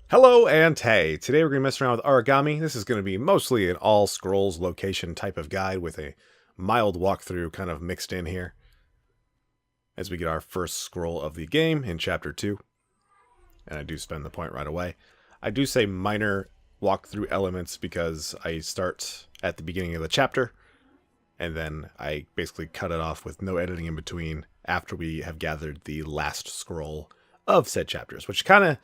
Hello and hey, today we're going to mess around with Aragami. This is going to be mostly an all scrolls location type of guide with a mild walkthrough kind of mixed in here as we get our first scroll of the game in chapter 2. And I do spend the point right away. I do say minor walkthrough elements because I start at the beginning of the chapter and then I basically cut it off with no editing in between after we have gathered the last scroll of said chapters, which kind of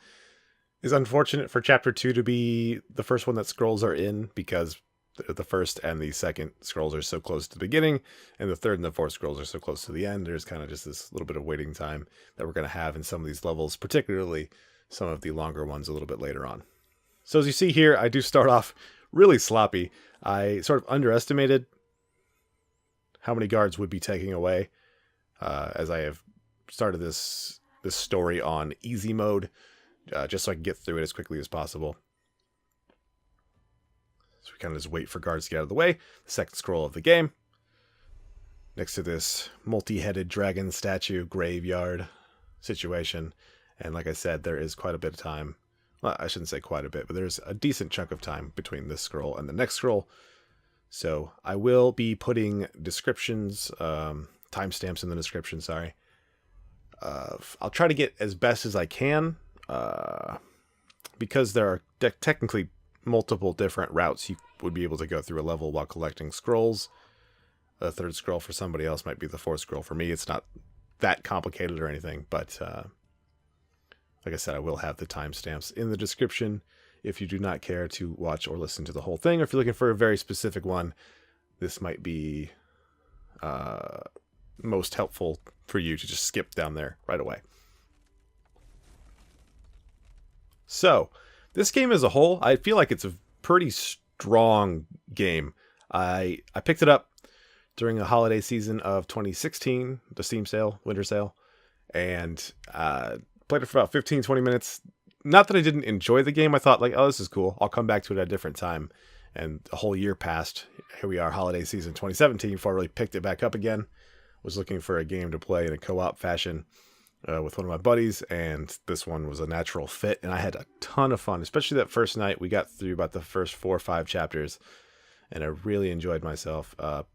is unfortunate for chapter 2 to be the first one that scrolls are in because the first and the second scrolls are so close to the beginning and the third and the fourth scrolls are so close to the end. There's kind of just this little bit of waiting time that we're going to have in some of these levels, particularly some of the longer ones a little bit later on. So as you see here, I do start off really sloppy. I sort of underestimated how many guards would be taking away as I have started this story on easy mode. Just so I can get through it as quickly as possible. So we kind of just wait for guards to get out of the way. The second scroll of the game. Next to this multi-headed dragon statue graveyard situation. And like I said, there is quite a bit of time. Well, I shouldn't say quite a bit, but there's a decent chunk of time between this scroll and the next scroll. So I will be putting descriptions, timestamps in the description, sorry. I'll try to get as best as I can. Because there are technically multiple different routes you would be able to go through a level while collecting scrolls. The third scroll for somebody else might be the fourth scroll. For me, it's not that complicated or anything, but like I said, I will have the timestamps in the description if you do not care to watch or listen to the whole thing, or if you're looking for a very specific one, this might be most helpful for you to just skip down there right away. So, this game as a whole, I feel like it's a pretty strong game. I picked it up during the holiday season of 2016, the Steam sale, winter sale, and played it for about 15-20 minutes. Not that I didn't enjoy the game. I thought, like, oh, this is cool. I'll come back to it at a different time. And a whole year passed. Here we are, holiday season 2017, before I really picked it back up again. Was looking for a game to play in a co-op fashion. With one of my buddies, and this one was a natural fit, and I had a ton of fun, especially that first night. We got through about the first 4 or 5 chapters, and I really enjoyed myself. The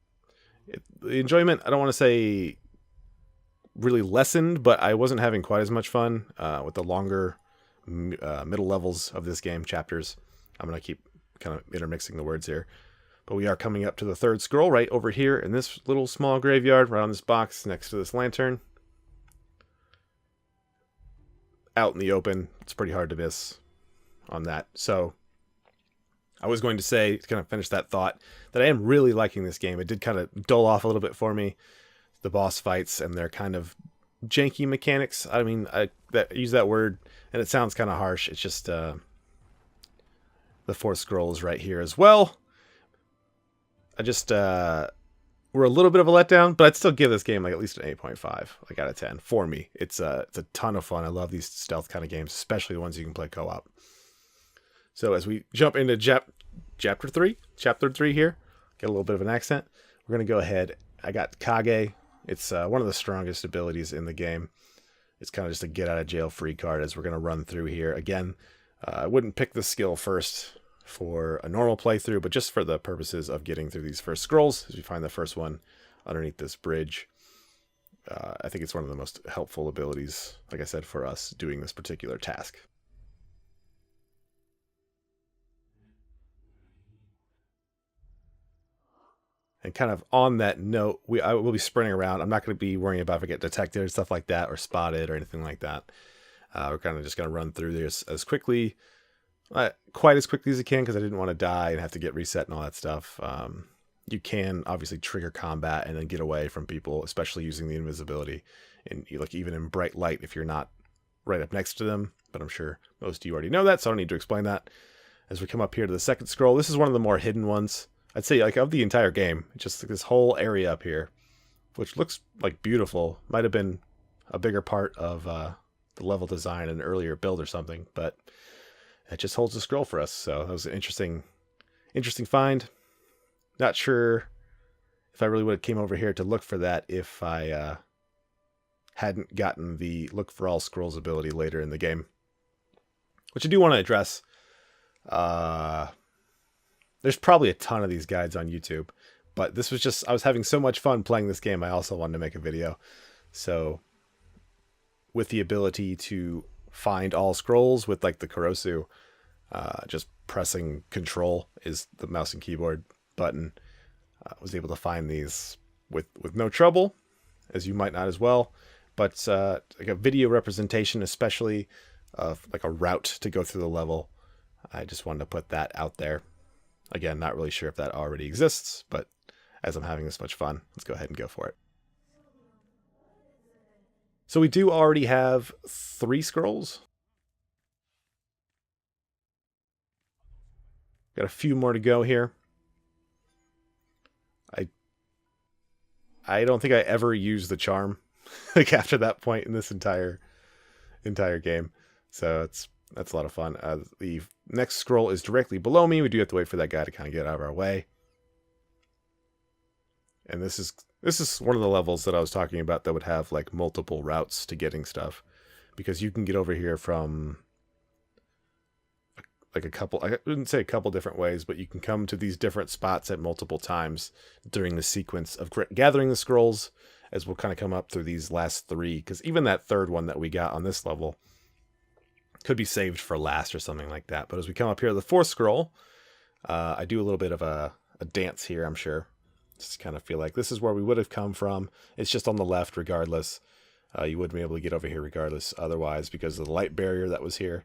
enjoyment, I don't want to say really lessened, but I wasn't having quite as much fun with the longer middle levels of this game, chapters. I'm going to keep kind of intermixing the words here. But we are coming up to the third scroll right over here in this little small graveyard, right on this box next to this lantern. Out in the open, it's pretty hard to miss on that. So I was going to say, to kind of finish that thought, that I am really liking this game. It did kind of dull off a little bit for me, the boss fights and their kind of janky mechanics. I mean, I use that word and it sounds kind of harsh. It's just the fourth scroll is right here as well. I just we're a little bit of a letdown, but I'd still give this game like at least an 8.5, like out of 10 for me. It's a ton of fun. I love these stealth kind of games, especially the ones you can play co-op. So as we jump into chapter 3 here, get a little bit of an accent. We're going to go ahead. I got Kage. It's one of the strongest abilities in the game. It's kind of just a get out of jail free card as we're going to run through here. Again, I wouldn't pick the skill first for a normal playthrough, but just for the purposes of getting through these first scrolls, as we find the first one underneath this bridge. I think it's one of the most helpful abilities, like I said, for us doing this particular task. And kind of on that note, I will be sprinting around. I'm not going to be worrying about if I get detected or stuff like that, or spotted or anything like that. We're kind of just going to run through this as quickly, quite as quickly as I can, because I didn't want to die and have to get reset and all that stuff. You can obviously trigger combat and then get away from people, especially using the invisibility, and like even in bright light if you're not right up next to them. But I'm sure most of you already know that, so I don't need to explain that. As we come up here to the second scroll, this is one of the more hidden ones. I'd say, like, of the entire game, just like this whole area up here, which looks like beautiful. Might have been a bigger part of the level design in an earlier build or something, but it just holds a scroll for us. So that was an interesting find. Not sure if I really would have came over here to look for that if I hadn't gotten the look for all scrolls ability later in the game. which I do want to address. There's probably a ton of these guides on YouTube, but this was just, I was having so much fun playing this game, I also wanted to make a video. So with the ability to find all scrolls with like the Kurosu, just pressing Control is the mouse and keyboard button. I was able to find these with no trouble, as you might not as well. But like a video representation, especially of like a route to go through the level, I just wanted to put that out there. Again, not really sure if that already exists, but as I'm having this much fun, let's go ahead and go for it. So we do already have 3 scrolls. Got a few more to go here. I don't think I ever used the charm like after that point in this entire game. So that's a lot of fun. The next scroll is directly below me. We do have to wait for that guy to kind of get out of our way. And this is one of the levels that I was talking about that would have like multiple routes to getting stuff, because you can get over here from like a couple, I wouldn't say a couple different ways, but you can come to these different spots at multiple times during the sequence of gathering the scrolls, as we'll kind of come up through these last 3, because even that third one that we got on this level could be saved for last or something like that. But as we come up here to the 4th scroll, I do a little bit of a dance here, I'm sure. Just kind of feel like this is where we would have come from. It's just on the left regardless. You wouldn't be able to get over here regardless otherwise because of the light barrier that was here.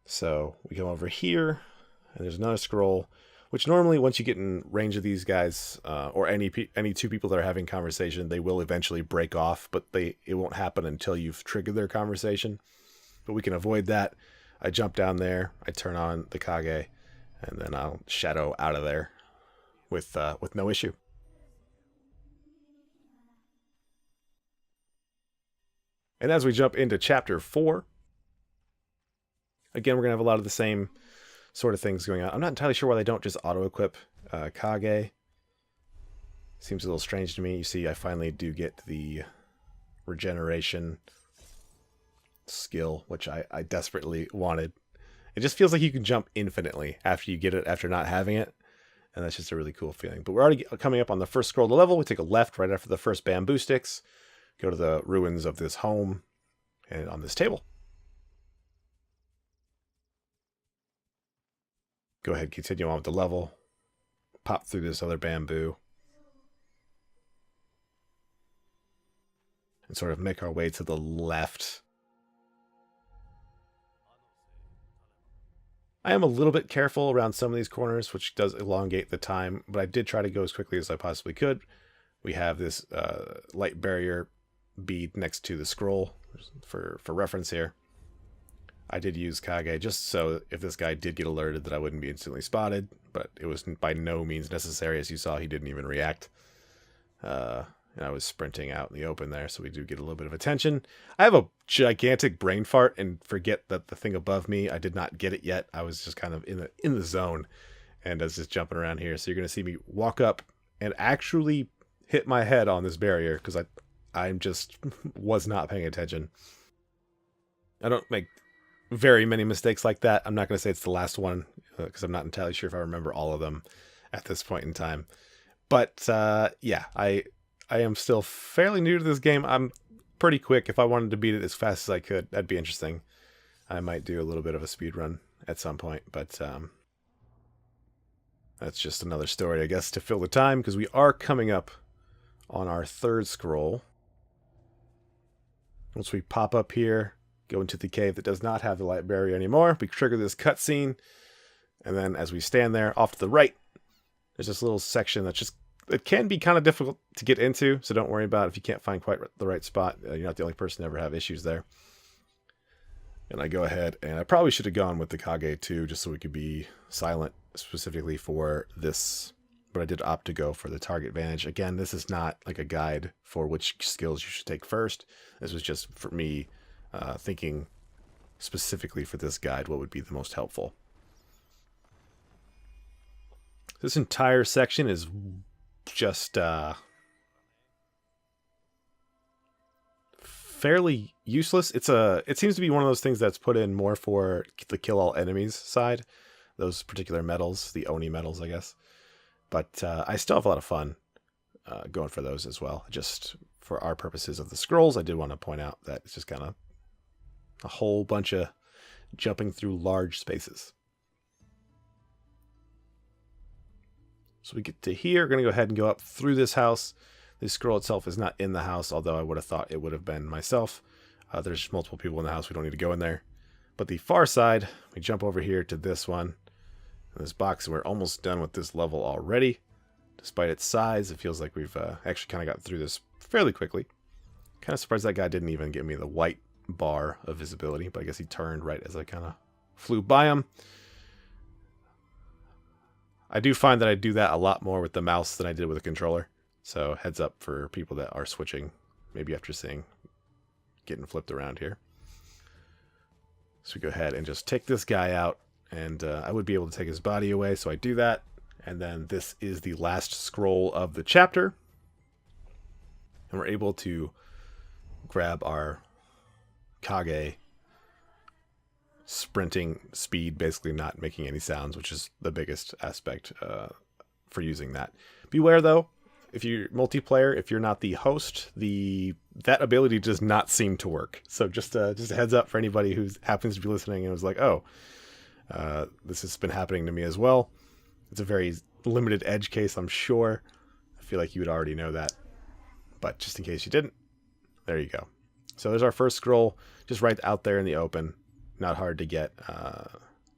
So we come over here, and there's another scroll, which normally once you get in range of these guys, or any 2 people that are having conversation, they will eventually break off, but it won't happen until you've triggered their conversation. But we can avoid that. I jump down there, I turn on the Kage, and then I'll shadow out of there with no issue. And as we jump into Chapter 4, again, we're going to have a lot of the same sort of things going on. I'm not entirely sure why they don't just auto-equip Kage. Seems a little strange to me. You see, I finally do get the regeneration skill, which I desperately wanted. It just feels like you can jump infinitely after you get it, after not having it. And that's just a really cool feeling. But we're already coming up on the first scroll of the level. We take a left right after the first bamboo sticks. Go to the ruins of this home and on this table. Go ahead, continue on with the level. Pop through this other bamboo. And sort of make our way to the left. I am a little bit careful around some of these corners, which does elongate the time, but I did try to go as quickly as I possibly could. We have this light barrier bead next to the scroll for reference here. I did use Kage just so if this guy did get alerted that I wouldn't be instantly spotted, but it was by no means necessary. As you saw, he didn't even react. And I was sprinting out in the open there, so we do get a little bit of attention. I have a gigantic brain fart and forget that the thing above me, I did not get it yet. I was just kind of in the zone, and I was just jumping around here. So you're going to see me walk up and actually hit my head on this barrier because I just was not paying attention. I don't make very many mistakes like that. I'm not going to say it's the last one because I'm not entirely sure if I remember all of them at this point in time. But yeah, I am still fairly new to this game. I'm pretty quick. If I wanted to beat it as fast as I could, that'd be interesting. I might do a little bit of a speed run at some point, but that's just another story, I guess, to fill the time, because we are coming up on our third scroll. Once we pop up here, go into the cave that does not have the light barrier anymore, we trigger this cutscene, and then as we stand there, off to the right, there's this little section that's just, it can be kind of difficult to get into, so don't worry about it if you can't find quite the right spot. You're not the only person to ever have issues there. And I go ahead, and I probably should have gone with the Kage too, just so we could be silent specifically for this, but I did opt to go for the target vantage. Again, this is not like a guide for which skills you should take first. This was just for me thinking specifically for this guide what would be the most helpful. This entire section is just fairly useless. It seems to be one of those things that's put in more for the kill all enemies side, those particular metals, the Oni metals, I guess. But I still have a lot of fun going for those as well. Just for our purposes of the scrolls, I did want to point out that it's just kind of a whole bunch of jumping through large spaces. So we get to here. We're going to go ahead and go up through this house. The scroll itself is not in the house, although I would have thought it would have been myself. There's multiple people in the house. We don't need to go in there. But the far side, we jump over here to this one. This box, we're almost done with this level already. Despite its size, it feels like we've actually kind of got through this fairly quickly. Kind of surprised that guy didn't even give me the white bar of visibility, but I guess he turned right as I kind of flew by him. I do find that I do that a lot more with the mouse than I did with a controller. So heads up for people that are switching, maybe after seeing getting flipped around here. So we go ahead and just take this guy out, and I would be able to take his body away, so I do that. And then this is the last scroll of the chapter. And we're able to grab our Kage sprinting speed, basically not making any sounds, which is the biggest aspect for using that. Beware though, if you're multiplayer, if you're not the host, that ability does not seem to work. So just a heads up for anybody who happens to be listening and was like, oh, this has been happening to me as well. It's a very limited edge case, I'm sure. I feel like you would already know that. But just in case you didn't, there you go. So there's our first scroll, just right out there in the open. Not hard to get.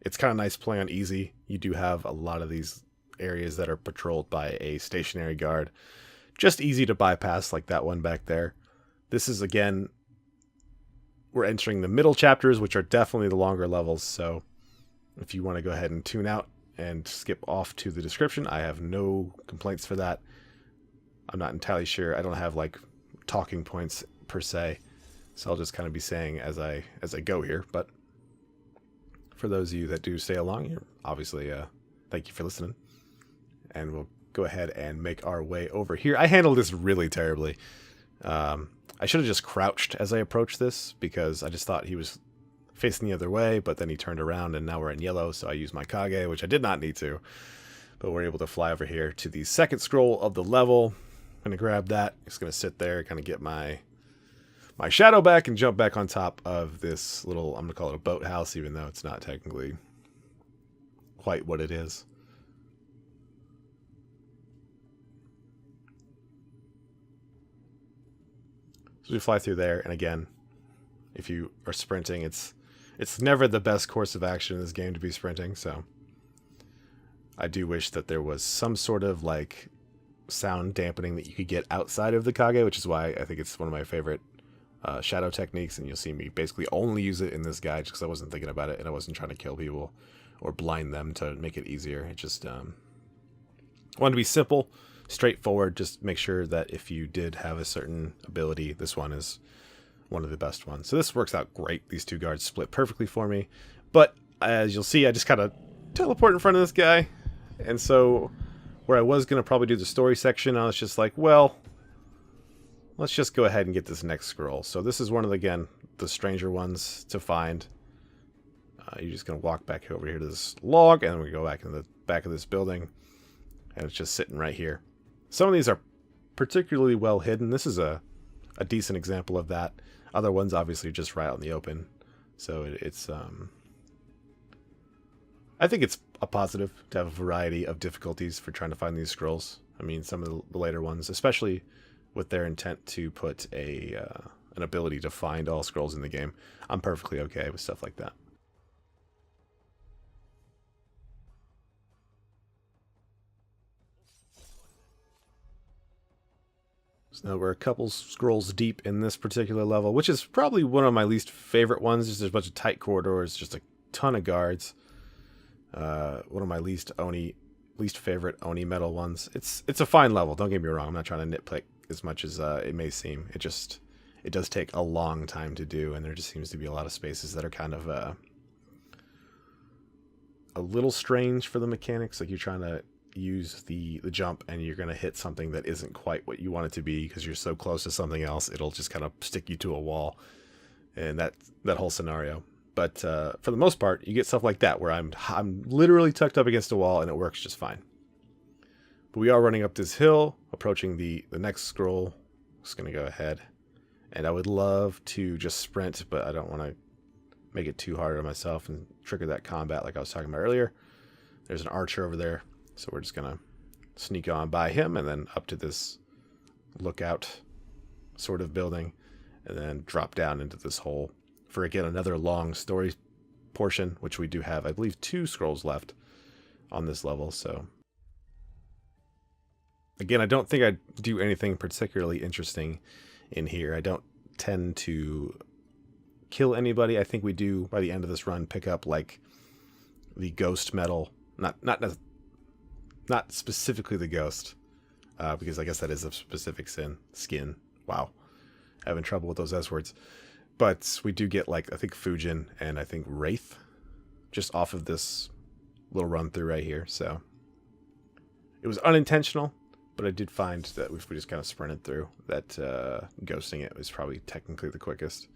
It's kind of nice playing on easy. You do have a lot of these areas that are patrolled by a stationary guard. Just easy to bypass, like that one back there. This is, again, we're entering the middle chapters, which are definitely the longer levels. So if you want to go ahead and tune out and skip off to the description, I have no complaints for that. I'm not entirely sure. I don't have like talking points per se, so I'll just kind of be saying as I go here. But for those of you that do stay along, you're obviously thank you for listening, and we'll go ahead and make our way over here. I handled this really terribly. I should have just crouched as I approached this, because I just thought he was facing the other way, but then he turned around and now we're in yellow, so I used my Kage, which I did not need to. But we're able to fly over here to the second scroll of the level. I'm going to grab that. Just going to sit there, kind of get my shadow back and jump back on top of this little, I'm going to call it a boathouse, even though it's not technically quite what it is. So we fly through there, and again, if you are sprinting, it's never the best course of action in this game to be sprinting, so I do wish that there was some sort of like sound dampening that you could get outside of the Kage, which is why I think it's one of my favorite shadow techniques, and you'll see me basically only use it in this guide just because I wasn't thinking about it and I wasn't trying to kill people or blind them to make it easier. It just wanted to be simple, straightforward. Just make sure that if you did have a certain ability, this one is one of the best ones. So this works out great. These two guards split perfectly for me. But as you'll see, I just kind of teleport in front of this guy. And so where I was going to probably do the story section, I was just like, well, let's just go ahead and get this next scroll. So this is one of, again, the stranger ones to find. You're just going to walk back over here to this log, and then we go back in the back of this building. And it's just sitting right here. Some of these are particularly well hidden. This is a decent example of that. Other ones obviously just right out in the open. So it's I think it's a positive to have a variety of difficulties for trying to find these scrolls. I mean, some of the later ones, especially with their intent to put an ability to find all scrolls in the game, I'm perfectly okay with stuff like that. So now we're a couple scrolls deep in this particular level, which is probably one of my least favorite ones. Just there's a bunch of tight corridors, just a ton of guards. One of my least favorite Oni metal ones. It's a fine level, don't get me wrong. I'm not trying to nitpick as much as it may seem. It does take a long time to do, and there just seems to be a lot of spaces that are kind of a little strange for the mechanics. Like you're trying to use the jump and you're going to hit something that isn't quite what you want it to be because you're so close to something else, it'll just kind of stick you to a wall. And that whole scenario. But for the most part, you get stuff like that where I'm literally tucked up against a wall and it works just fine. But we are running up this hill, approaching the next scroll. Just going to go ahead. And I would love to just sprint, but I don't want to make it too hard on myself and trigger that combat like I was talking about earlier. There's an archer over there, so we're just going to sneak on by him and then up to this lookout sort of building and then drop down into this hole for, again, another long story portion, which we do have, I believe, 2 scrolls left on this level. So again, I don't think I do anything particularly interesting in here. I don't tend to kill anybody. I think we do, by the end of this run, pick up like the ghost medal. Not specifically the ghost, because I guess that is a specific skin. Wow, having trouble with those S words. But we do get, like, I think Fujin and I think Wraith just off of this little run through right here. So it was unintentional, but I did find that if we just kind of sprinted through, that ghosting it was probably technically the quickest,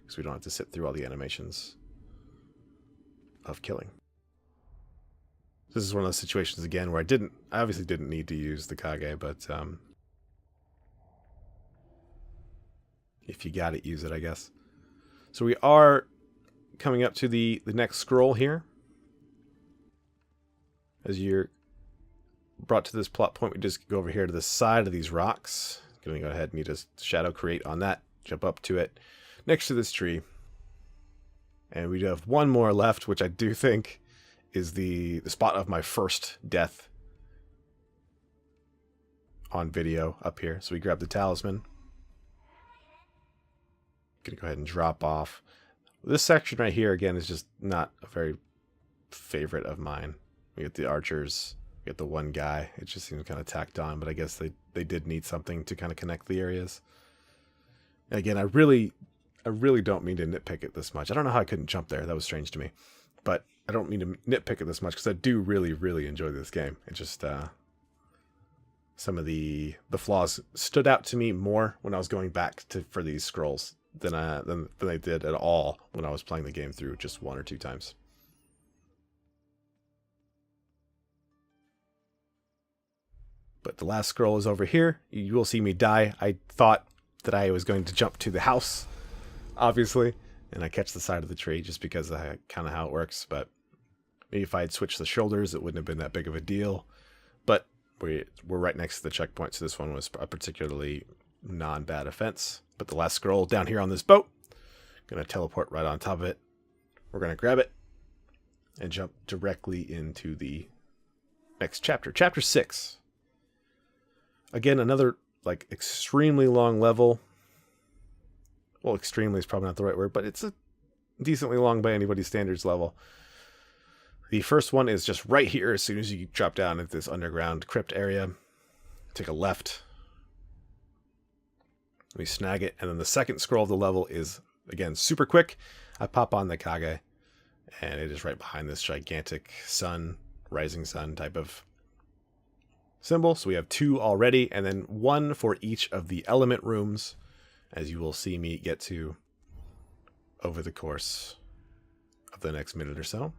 because we don't have to sit through all the animations of killing. This is one of those situations, again, where I obviously didn't need to use the Kage, but if you got it, use it, I guess. So we are coming up to the next scroll here. As you're brought to this plot point, we just go over here to the side of these rocks. Going to go ahead and need a shadow create on that. Jump up to it next to this tree. And we do have one more left, which I do think is the spot of my first death on video up here. So we grab the talisman. Gonna go ahead and drop off. This section right here, again, is just not a very favorite of mine. We get the archers, we get the one guy. It just seems kind of tacked on, but I guess they did need something to kind of connect the areas. And again, I really don't mean to nitpick it this much. I don't know how I couldn't jump there. That was strange to me. But I don't mean to nitpick it this much because I do really enjoy this game. It just some of the flaws stood out to me more when I was going back for these scrolls than they did at all when I was playing the game through just 1 or 2 times. But the last scroll is over here. You will see me die. I thought that I was going to jump to the house, obviously, and I catch the side of the tree just because of kind of how it works. But maybe if I had switched the shoulders, it wouldn't have been that big of a deal. But we're right next to the checkpoint, so this one was a particularly non-bad offense. But the last scroll down here on this boat, gonna teleport right on top of it. We're gonna grab it and jump directly into the next chapter, chapter 6. Again, another like extremely long level. Well, extremely is probably not the right word, but it's a decently long by anybody's standards level. The first one is just right here. As soon as you drop down into this underground crypt area, take a left. We snag it, and then the second scroll of the level is, again, super quick. I pop on the Kage, and it is right behind this gigantic sun, rising sun type of symbol. So we have 2 already, and then 1 for each of the element rooms, as you will see me get to over the course of the next minute or so.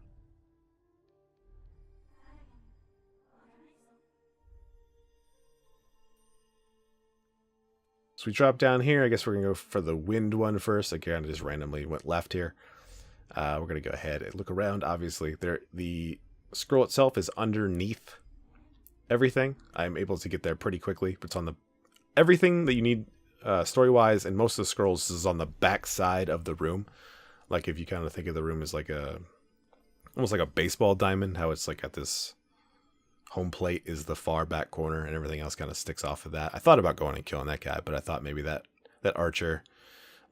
So we drop down here. I guess we're going to go for the wind one first. Again, I just randomly went left here. We're going to go ahead and look around. Obviously, the scroll itself is underneath everything. I'm able to get there pretty quickly. But it's on everything that you need story-wise, and most of the scrolls is on the back side of the room. Like if you kind of think of the room as like almost like a baseball diamond, how it's like got this home plate is the far back corner and everything else kind of sticks off of that. I thought about going and killing that guy, but I thought maybe that archer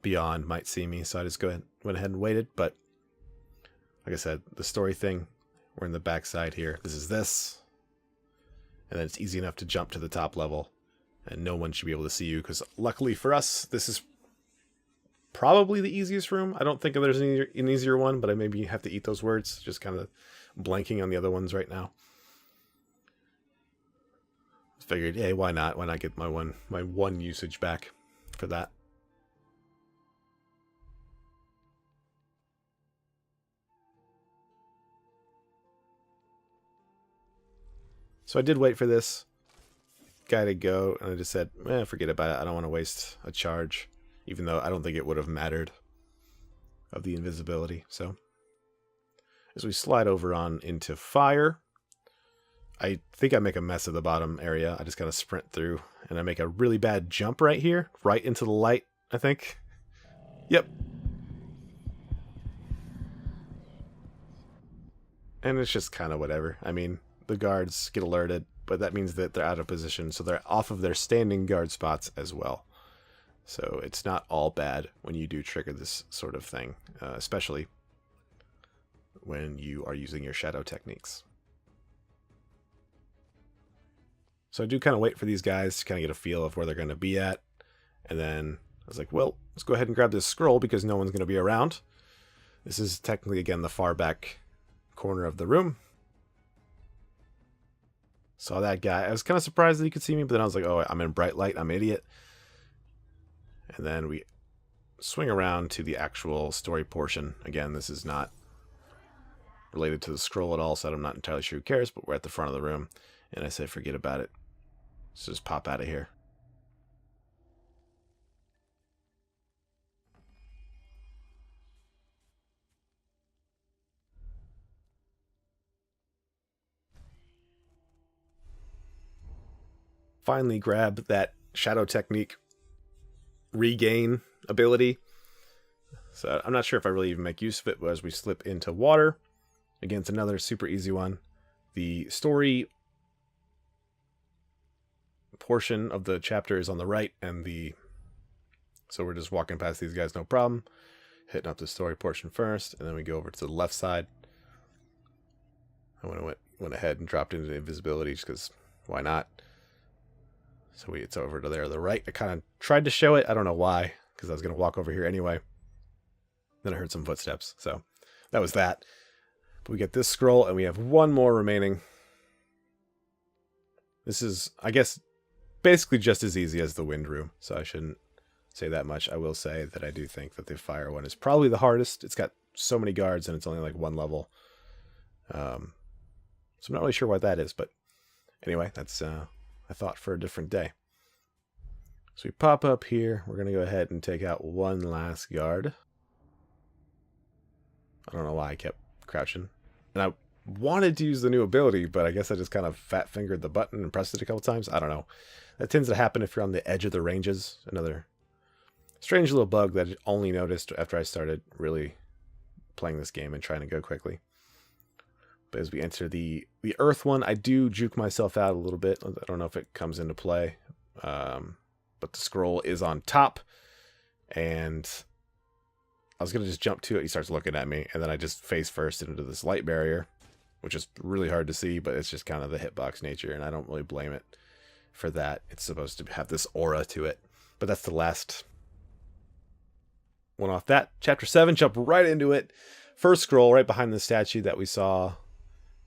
beyond might see me, so I just went ahead and waited. But like I said, the story thing, we're in the back side here. This is this. And then it's easy enough to jump to the top level and no one should be able to see you, because luckily for us, this is probably the easiest room. I don't think there's an easier one, but I maybe have to eat those words, just kind of blanking on the other ones right now. Figured, hey, why not? Why not get my one usage back for that? So I did wait for this guy to go, and I just said, forget about it. I don't want to waste a charge, even though I don't think it would have mattered of the invisibility. So as we slide over on into fire, I think I make a mess of the bottom area. I just kind of sprint through, and I make a really bad jump right here, right into the light, I think. Yep. And it's just kind of whatever. I mean, the guards get alerted, but that means that they're out of position, so they're off of their standing guard spots as well. So it's not all bad when you do trigger this sort of thing, especially when you are using your shadow techniques. So I do kind of wait for these guys to kind of get a feel of where they're going to be at. And then I was like, well, let's go ahead and grab this scroll because no one's going to be around. This is technically, again, the far back corner of the room. Saw that guy. I was kind of surprised that he could see me, but then I was like, oh, I'm in bright light. I'm an idiot. And then we swing around to the actual story portion. Again, this is not related to the scroll at all, so I'm not entirely sure who cares, but we're at the front of the room. And I say, forget about it. Let's just pop out of here. Finally grab that shadow technique regain ability. So I'm not sure if I really even make use of it, but as we slip into water, again, it's another super easy one. The story portion of the chapter is on the right, and so we're just walking past these guys, no problem. Hitting up the story portion first, and then we go over to the left side. I went ahead and dropped into the invisibility just because why not? So it's over to there on the right. I kind of tried to show it. I don't know why, because I was going to walk over here anyway. Then I heard some footsteps, so that was that. But we get this scroll, and we have one more remaining. This is, I guess, basically just as easy as the wind room, so I shouldn't say that much. I will say that I do think that the fire one is probably the hardest. It's got so many guards, and it's only like one level. So I'm not really sure what that is, but anyway, that's a thought for a different day. So we pop up here. We're going to go ahead and take out one last guard. I don't know why I kept crouching. And I wanted to use the new ability, but I guess I just kind of fat fingered the button and pressed it a couple times. I don't know. That tends to happen if you're on the edge of the ranges. Another strange little bug that I only noticed after I started really playing this game and trying to go quickly. But as we enter the earth one, I do juke myself out a little bit. I don't know if it comes into play. But the scroll is on top. And I was going to just jump to it. He starts looking at me. And then I just face first into this light barrier, which is really hard to see. But it's just kind of the hitbox nature. And I don't really blame it for that. It's supposed to have this aura to it. But that's the last one off that. Chapter 7, jump right into it. First scroll right behind the statue that we saw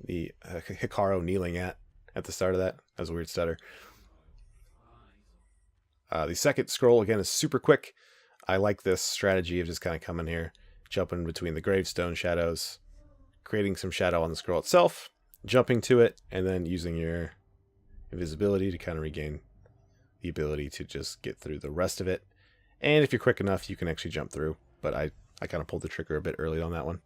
the Hikaru kneeling at the start of that. That was a weird stutter. The second scroll, again, is super quick. I like this strategy of just kind of coming here, jumping between the gravestone shadows, creating some shadow on the scroll itself, jumping to it, and then using your invisibility to kind of regain the ability to just get through the rest of it. And if you're quick enough, you can actually jump through. But I kind of pulled the trigger a bit early on that one.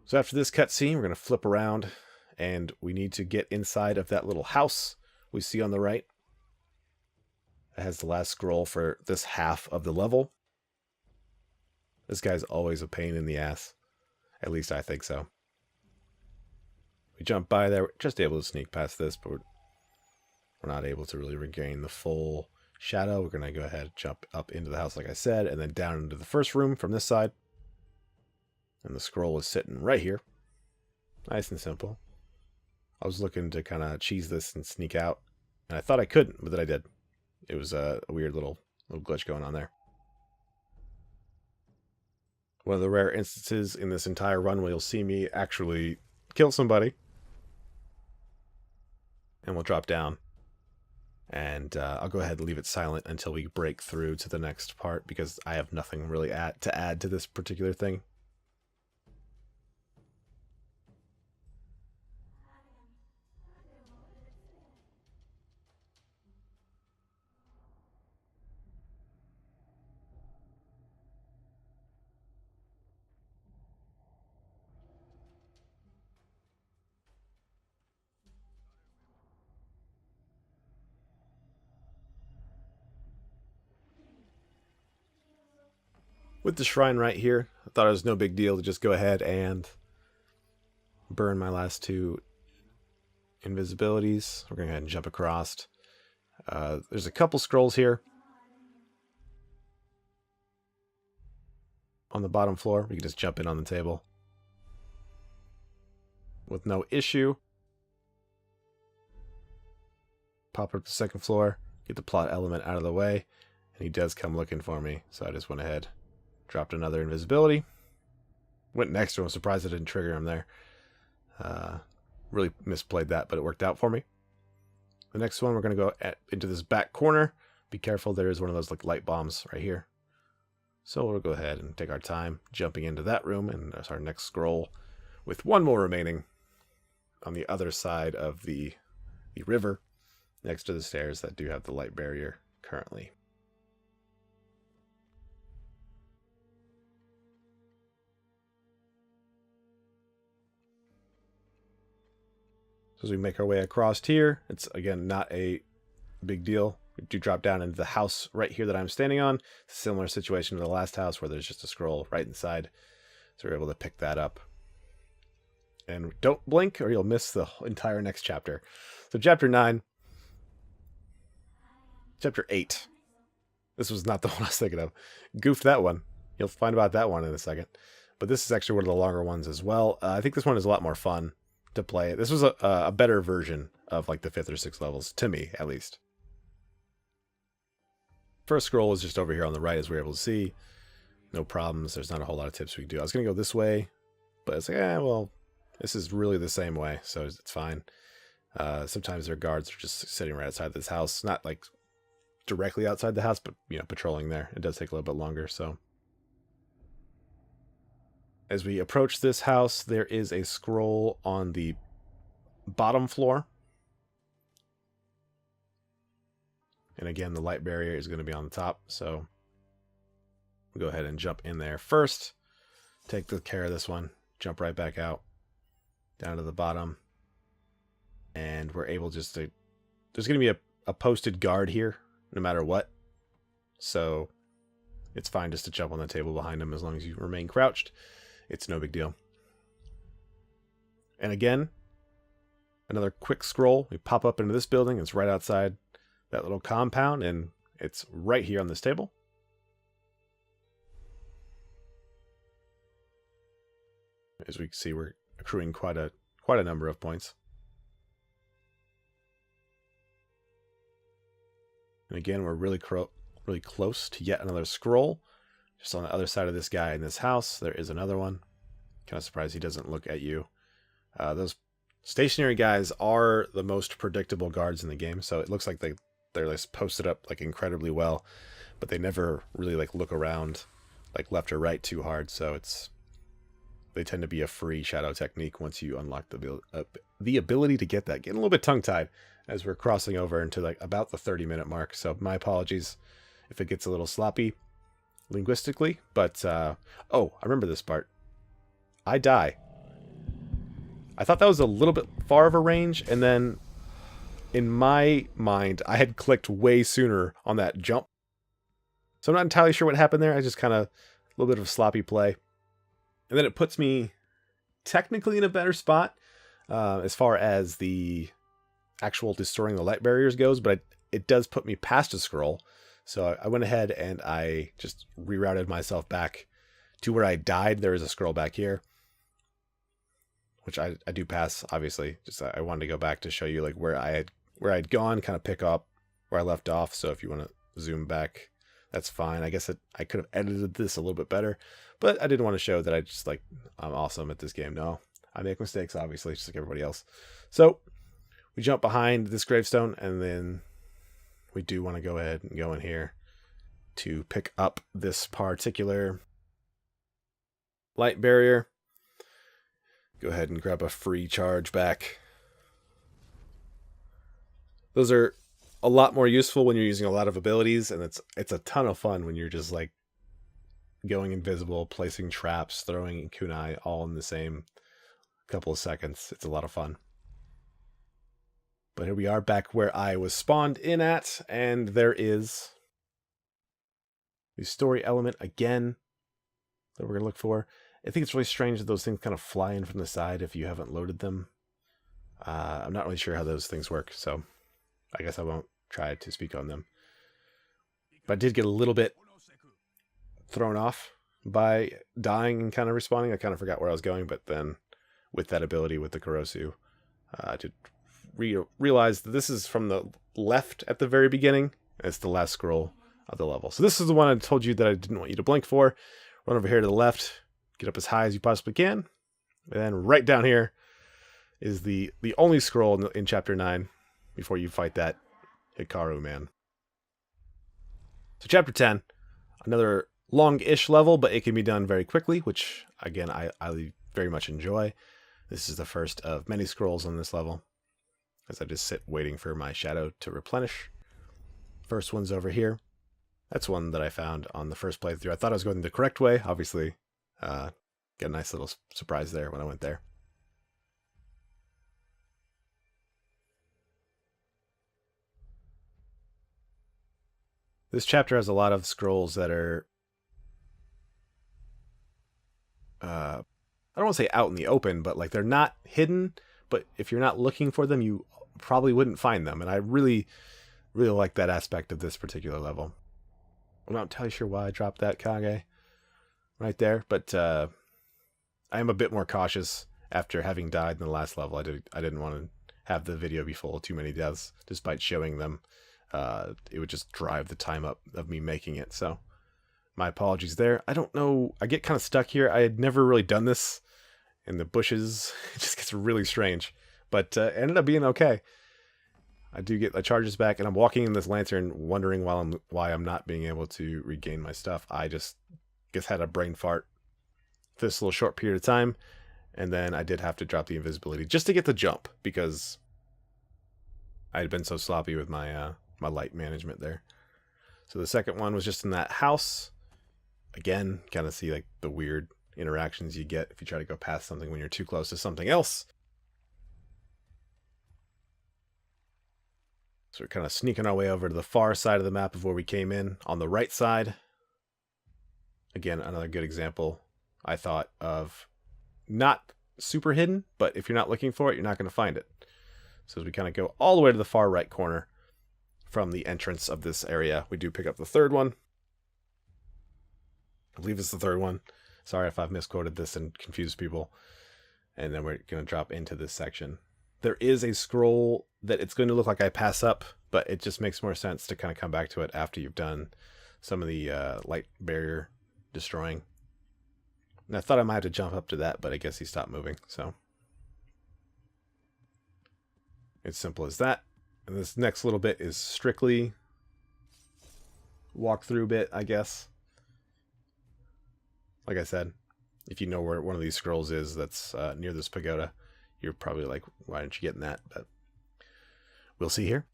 So after this cutscene, we're going to flip around, and we need to get inside of that little house we see on the right. It has the last scroll for this half of the level. This guy's always a pain in the ass. At least I think so. We jump by there. We're just able to sneak past this, but we're not able to really regain the full shadow. We're going to go ahead and jump up into the house, like I said, and then down into the first room from this side. And the scroll is sitting right here. Nice and simple. I was looking to kind of cheese this and sneak out. And I thought I couldn't, but then I did. It was a weird little glitch going on there. One of the rare instances in this entire run where you'll see me actually kill somebody. and we'll drop down. And I'll go ahead and leave it silent until we break through to the next part, because I have nothing really to add to this particular thing. With the shrine right here, I thought it was no big deal to just go ahead and burn my last 2 invisibilities. We're going to go ahead and jump across. There's a couple scrolls here on the bottom floor. We can just jump in on the table with no issue. Pop up the second floor, get the plot element out of the way, and he does come looking for me, so I just went ahead, dropped another invisibility, went next to him. Surprised I didn't trigger him there. Really misplayed that, but it worked out for me. The next one, we're going to go into this back corner. Be careful, there is one of those like light bombs right here. So we'll go ahead and take our time jumping into that room, and that's our next scroll, with 1 more remaining on the other side of the river, next to the stairs that do have the light barrier currently. So as we make our way across here, it's again not a big deal. We do drop down into the house right here that I'm standing on. Similar situation to the last house where there's just a scroll right inside. So we're able to pick that up. And don't blink or you'll miss the entire next chapter. So chapter 9. Chapter 8. This was not the one I was thinking of. Goofed that one. You'll find about that one in a second. But this is actually one of the longer ones as well. I think this one is a lot more fun to play. This was a better version of like the 5th or 6th levels, to me at least. First scroll is just over here on the right, as we're able to see. No problems. There's not a whole lot of tips we can do. I was going to go this way, but it's like, well, this is really the same way, so it's fine. Sometimes their guards are just sitting right outside this house. Not like directly outside the house, but, you know, patrolling there. It does take a little bit longer, so. As we approach this house, there is a scroll on the bottom floor. And again, the light barrier is going to be on the top, so we'll go ahead and jump in there first. Take good care of this one. Jump right back out, down to the bottom. And we're able just to... There's going to be a posted guard here, no matter what. So it's fine just to jump on the table behind him as long as you remain crouched. It's no big deal. And again, another quick scroll. We pop up into this building. It's right outside that little compound, and it's right here on this table. As we can see, we're accruing quite a number of points. And again, we're really close to yet another scroll. Just on the other side of this guy in this house, there is another one. Kind of surprised he doesn't look at you. Those stationary guys are the most predictable guards in the game, so it looks like they're like posted up like incredibly well, but they never really like look around like left or right too hard. So they tend to be a free shadow technique once you unlock the ability to get that. Getting a little bit tongue-tied as we're crossing over into like about the 30-minute mark. So my apologies if it gets a little sloppy linguistically, but oh, I remember this part. I die. I thought that was a little bit far of a range, and then in my mind, I had clicked way sooner on that jump. So I'm not entirely sure what happened there. I just kind of a little bit of sloppy play. And then it puts me technically in a better spot as far as the actual destroying the light barriers goes, but it does put me past a scroll. So I went ahead and I just rerouted myself back to where I died. There is a scroll back here, which I do pass, obviously. Just I wanted to go back to show you like where I'd gone, kind of pick up where I left off. So if you want to zoom back, that's fine. I guess I could have edited this a little bit better, but I didn't want to show that I'm awesome at this game. No, I make mistakes, obviously, just like everybody else. So we jump behind this gravestone, and then we do want to go ahead and go in here to pick up this particular light barrier. Go ahead and grab a free charge back. Those are a lot more useful when you're using a lot of abilities, and it's a ton of fun when you're just like going invisible, placing traps, throwing kunai all in the same couple of seconds. It's a lot of fun. But here we are back where I was spawned in at, and there is the story element again that we're going to look for. I think it's really strange that those things kind of fly in from the side if you haven't loaded them. I'm not really sure how those things work, so I guess I won't try to speak on them. But I did get a little bit thrown off by dying and kind of respawning. I kind of forgot where I was going, but then with that ability with the Kurosu, I did realize that this is from the left at the very beginning. It's the last scroll of the level. So this is the one I told you that I didn't want you to blink for. Run over here to the left, get up as high as you possibly can, and then right down here is the only scroll in Chapter 9 before you fight that Hikaru man. So Chapter 10, another long-ish level, but it can be done very quickly, which, again, I very much enjoy. This is the first of many scrolls on this level, as I just sit waiting for my shadow to replenish. First one's over here. That's one that I found on the first playthrough. I thought I was going the correct way. Obviously, got a nice little surprise there when I went there. This chapter has a lot of scrolls that are, I don't want to say out in the open, but like they're not hidden, but if you're not looking for them, you probably wouldn't find them. And I really, really like that aspect of this particular level. I'm not entirely sure why I dropped that Kage right there, but I am a bit more cautious after having died in the last level. I didn't want to have the video be full of too many deaths, despite showing them. It would just drive the time up of me making it. So my apologies there. I don't know. I get kind of stuck here. I had never really done this in the bushes. It just gets really strange, but it ended up being okay. I do get the charges back, and I'm walking in this lantern wondering why I'm not being able to regain my stuff. I just guess had a brain fart for this little short period of time, and then I did have to drop the invisibility just to get the jump because I had been so sloppy with my my light management there. So the second one was just in that house. Again, kind of see like the weird interactions you get if you try to go past something when you're too close to something else. So we're kind of sneaking our way over to the far side of the map of where we came in on the right side. Again, another good example, I thought, of not super hidden, but if you're not looking for it, you're not going to find it. So as we kind of go all the way to the far right corner from the entrance of this area, we do pick up the third one. I believe it's the third one. Sorry if I've misquoted this and confused people. And then we're going to drop into this section. There is a scroll that it's going to look like I pass up, but it just makes more sense to kind of come back to it after you've done some of the light barrier destroying. And I thought I might have to jump up to that, but I guess he stopped moving, so it's simple as that. And this next little bit is strictly walkthrough bit, I guess. Like I said, if you know where one of these scrolls is that's near this pagoda, you're probably like, why aren't you getting that? But we'll see here.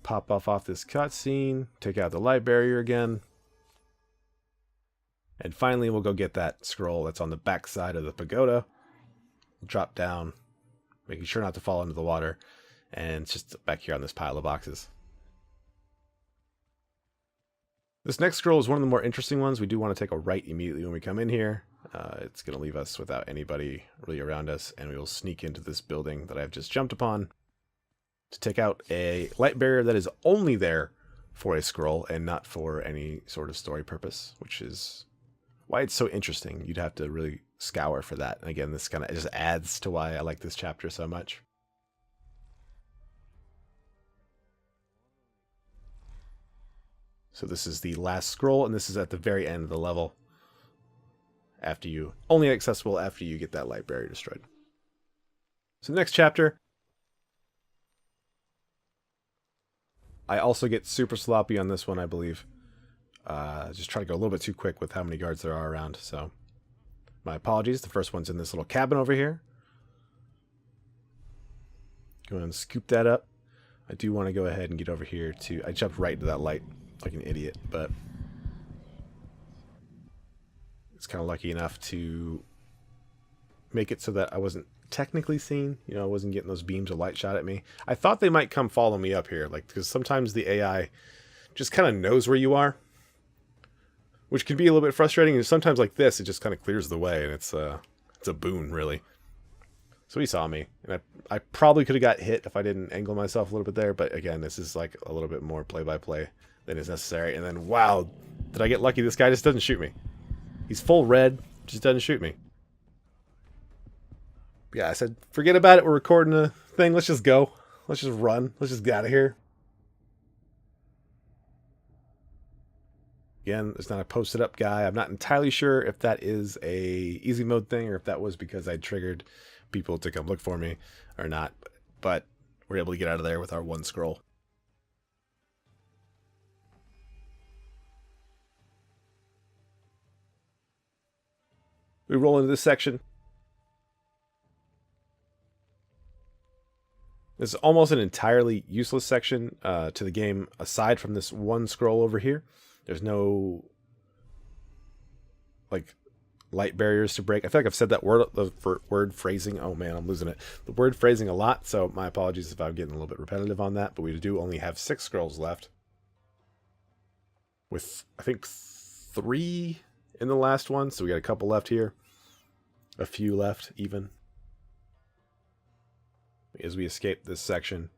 Pop off this cutscene, take out the light barrier again. And finally, we'll go get that scroll that's on the back side of the pagoda. Drop down, making sure not to fall into the water. And it's just back here on this pile of boxes. This next scroll is one of the more interesting ones. We do want to take a right immediately when we come in here. It's going to leave us without anybody really around us, and we will sneak into this building that I've just jumped upon to take out a light barrier that is only there for a scroll and not for any sort of story purpose, which is why it's so interesting. You'd have to really scour for that. And again, this kind of just adds to why I like this chapter so much. So this is the last scroll, and this is at the very end of the level. Only accessible after you get that light barrier destroyed. So the next chapter, I also get super sloppy on this one, I believe. Just try to go a little bit too quick with how many guards there are around, so my apologies. The first one's in this little cabin over here. Go ahead and scoop that up. I do want to go ahead and get over here to... I jumped right into that light like an idiot, but it's kind of lucky enough to make it so that I wasn't technically seen. You know, I wasn't getting those beams of light shot at me. I thought they might come follow me up here, like, because sometimes the AI just kind of knows where you are, which can be a little bit frustrating. And sometimes like this, it just kind of clears the way, and it's a boon, really. So he saw me, and I probably could have got hit if I didn't angle myself a little bit there. But again, this is like a little bit more play-by-play than is necessary. And then, wow, did I get lucky? This guy just doesn't shoot me. He's full red, just doesn't shoot me. Yeah, I said, forget about it. We're recording a thing. Let's just go. Let's just run. Let's just get out of here. Again, it's not a posted up guy. I'm not entirely sure if that is a easy mode thing or if that was because I triggered people to come look for me or not. But we're able to get out of there with our one scroll. We roll into this section. This is almost an entirely useless section to the game, aside from this one scroll over here. There's no like light barriers to break. I feel like I've said that word phrasing. Oh man, I'm losing it. The word phrasing a lot, so my apologies if I'm getting a little bit repetitive on that, but we do only have 6 scrolls left. With, I think, 3 in the last one, so we got a couple left here. A few left, even. As we escape this section,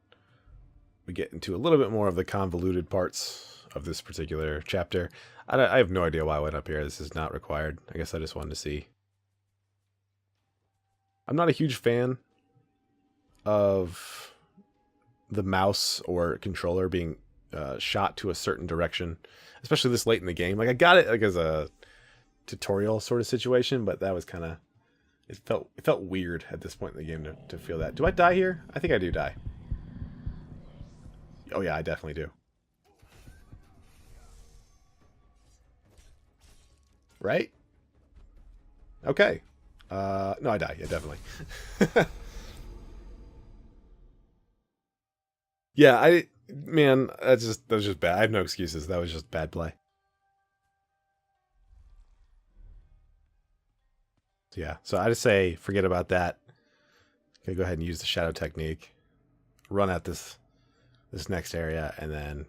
we get into a little bit more of the convoluted parts of this particular chapter. I have no idea why I went up here. This is not required. I guess I just wanted to see. I'm not a huge fan of the mouse or controller being shot to a certain direction, especially this late in the game. Like, I got it like as a tutorial sort of situation, but that was kind of... It felt weird at this point in the game to feel that. Do I die here? I think I do die. Oh yeah, I definitely do. Right? Okay. No, I die. Yeah, definitely. Yeah, man, that was just bad. I have no excuses. That was just bad play. Yeah, so I just say forget about that. Okay, go ahead and use the shadow technique. Run at this next area and then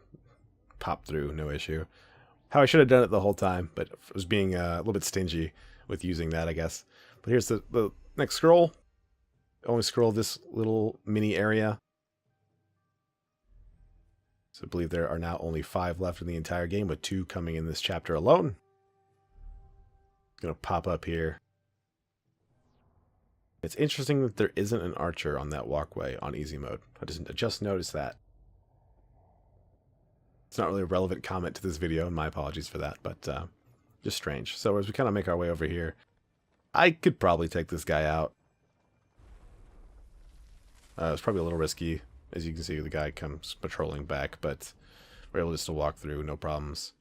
pop through, no issue. How I should have done it the whole time, but I was being a little bit stingy with using that, I guess. But here's the next scroll. Only scroll this little mini area. So I believe there are now only 5 left in the entire game, with 2 coming in this chapter alone. Gonna pop up here. It's interesting that there isn't an archer on that walkway on easy mode. I just noticed that. It's not really a relevant comment to this video, and my apologies for that, but just strange. So as we kind of make our way over here, I could probably take this guy out. It's probably a little risky. As you can see, the guy comes patrolling back, but we're able just to walk through, no problems.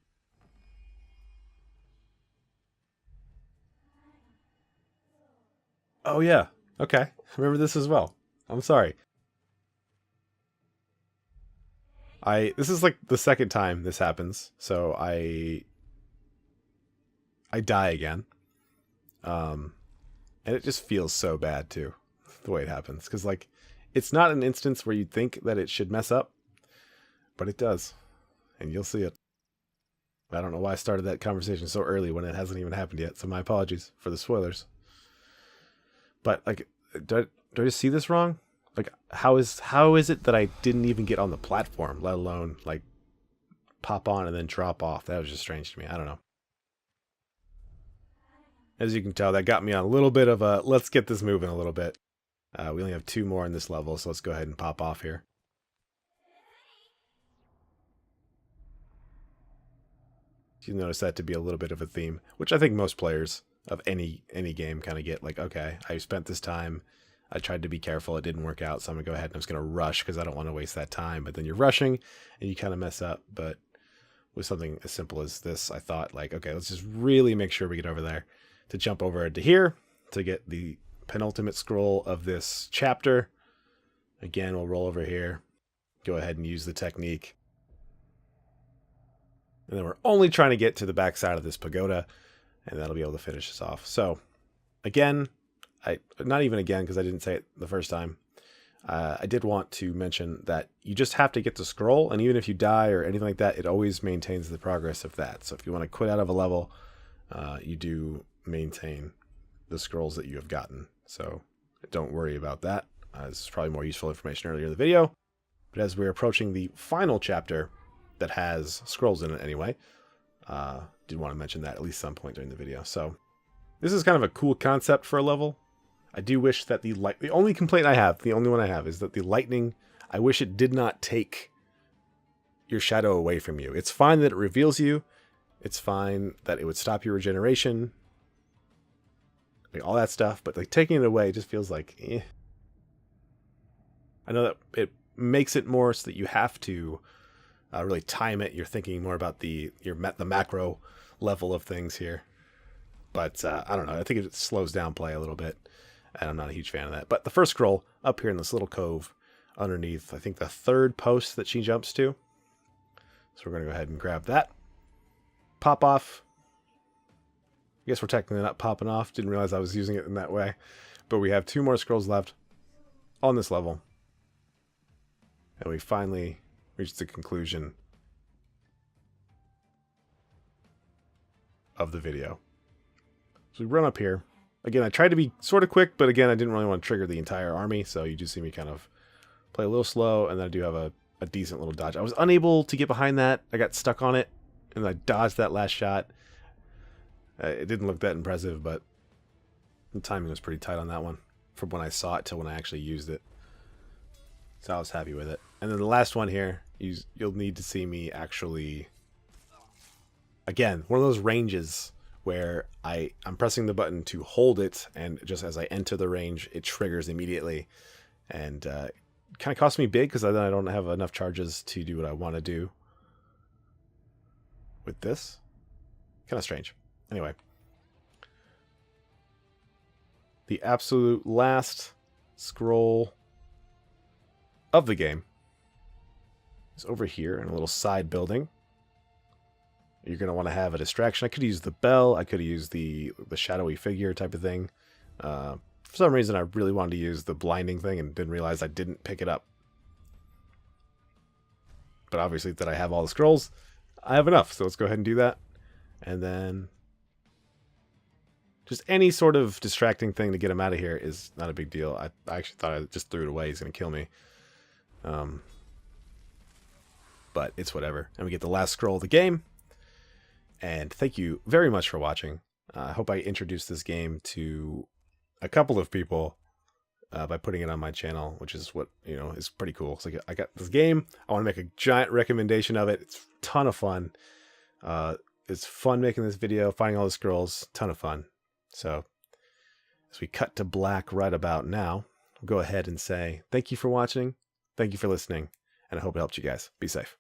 Oh yeah, okay. I remember this as well. I'm sorry. This is like the second time this happens, so I die again. And it just feels so bad too, the way it happens. Because like, it's not an instance where you'd think that it should mess up, but it does. And you'll see it. I don't know why I started that conversation so early when it hasn't even happened yet, so my apologies for the spoilers. But like, do I just see this wrong? Like, how is it that I didn't even get on the platform, let alone like pop on and then drop off? That was just strange to me. I don't know. As you can tell, that got me on a little bit of a let's get this moving a little bit. We only have 2 more in this level, so let's go ahead and pop off here. You notice that to be a little bit of a theme, which I think most players of any game kind of get. Like, okay, I spent this time I tried to be careful. It didn't work out, so I'm going to go ahead and I'm just going to rush because I don't want to waste that time. But then you're rushing and you kind of mess up. But with something as simple as this, I thought, like, okay, let's just really make sure we get over there to jump over to here to get the penultimate scroll of this chapter. Again, we'll roll over here, go ahead and use the technique. And then we're only trying to get to the back side of this pagoda, and that'll be able to finish us off. So, again, not even again, because I didn't say it the first time. I did want to mention that you just have to get the scroll, and even if you die or anything like that, it always maintains the progress of that. So if you want to quit out of a level, you do maintain the scrolls that you have gotten. So don't worry about that. This is probably more useful information earlier in the video. But as we're approaching the final chapter that has scrolls in it anyway, did want to mention that at least some point during the video. So this is kind of a cool concept for a level. I do wish that the only complaint I have, the only one I have, is that the lightning, I wish it did not take your shadow away from you. It's fine that it reveals you. It's fine that it would stop your regeneration. Like all that stuff, but like taking it away just feels like, eh. I know that it makes it more so that you have to really time it. You're thinking more about the macro level of things here. But I don't know. I think it slows down play a little bit. And I'm not a huge fan of that. But the first scroll up here in this little cove underneath, I think the third post that she jumps to. So we're going to go ahead and grab that. Pop off. I guess we're technically not popping off. Didn't realize I was using it in that way. But we have 2 more scrolls left on this level. And we finally reached the conclusion of the video. So we run up here. Again, I tried to be sort of quick, but again, I didn't really want to trigger the entire army, so you do see me kind of play a little slow, and then I do have a decent little dodge. I was unable to get behind that. I got stuck on it, and I dodged that last shot. It didn't look that impressive, but the timing was pretty tight on that one, from when I saw it to when I actually used it. So I was happy with it. And then the last one here, you'll need to see me actually, again, one of those ranges where I'm pressing the button to hold it, and just as I enter the range, it triggers immediately. And it kind of costs me big, because then I don't have enough charges to do what I want to do with this. Kind of strange. Anyway. The absolute last scroll of the game is over here in a little side building. You're going to want to have a distraction. I could use the bell. I could use the shadowy figure type of thing. For some reason, I really wanted to use the blinding thing and didn't realize I didn't pick it up. But obviously that I have all the scrolls, I have enough. So let's go ahead and do that. And then just any sort of distracting thing to get him out of here is not a big deal. I actually thought I just threw it away. He's going to kill me. But it's whatever. And we get the last scroll of the game. And thank you very much for watching. I hope I introduced this game to a couple of people by putting it on my channel, which is what, is pretty cool. So I got this game. I want to make a giant recommendation of it. It's a ton of fun. It's fun making this video, finding all the scrolls. Ton of fun. So as we cut to black right about now, we'll go ahead and say thank you for watching. Thank you for listening. And I hope it helped you guys. Be safe.